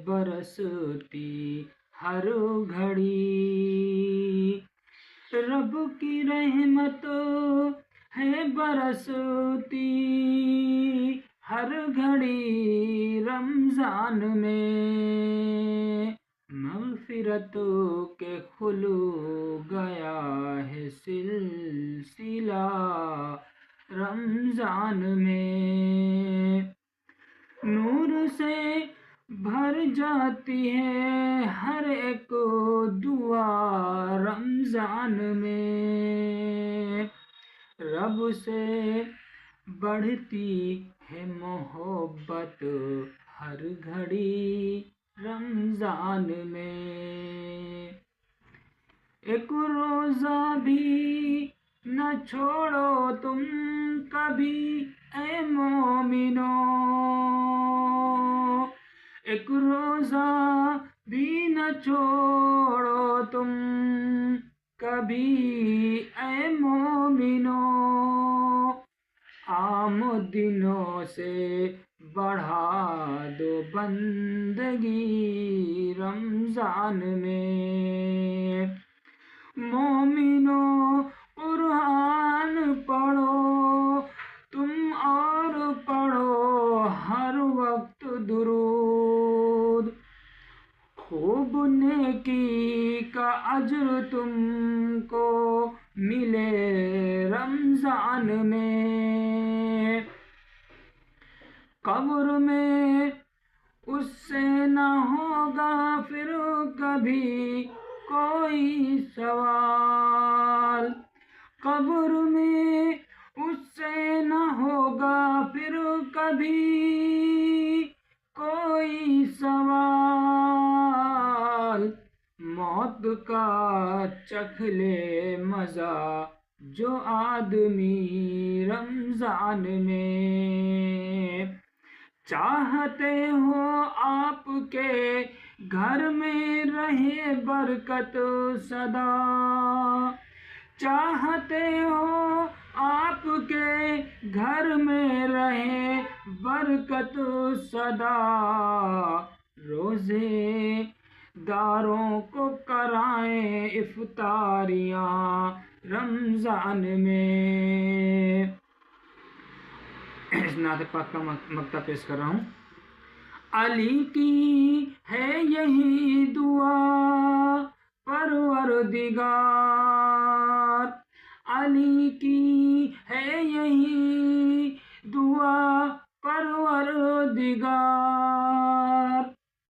برستی ہر گھڑی، رب کی رحمت ہے برستی ہر گھڑی رمضان میں، مغفرت کے کھلو گیا ہے سلسلہ رمضان میں، نور سے بھر جاتی ہے ہر ایک دعا رمضان میں، رب سے بڑھتی ہے محبت ہر گھڑی رمضان میں، ایک روزہ بھی نہ چھوڑو تم کبھی اے مومنو، ایک روزہ بھی نہ چھوڑو تم کبھی اے مومنو، عام دنوں سے بڑھا دو بندگی رمضان میں، مومنو قرآن پڑھو تم اور پڑھو ہر وقت درود، خوب نیکی کا اجر تم کو ملے رمضان میں، قبر میں اس سے نہ ہوگا پھر کبھی کوئی سوال، قبر میں اس سے نہ ہوگا پھر کبھی کوئی سوال، موت کا چکھ لے مزہ جو آدمی رمضان میں، چاہتے ہو آپ کے گھر میں رہے برکت سدا، چاہتے ہو آپ کے گھر میں رہے برکت سدا، روزے داروں کو کرائیں افطاریاں رمضان میں، اس نعت پاک کا مقطع پیش کر رہا ہوں۔ علی کی ہے یہی دعا پروردگار، علی کی ہے یہی دعا پروردگار،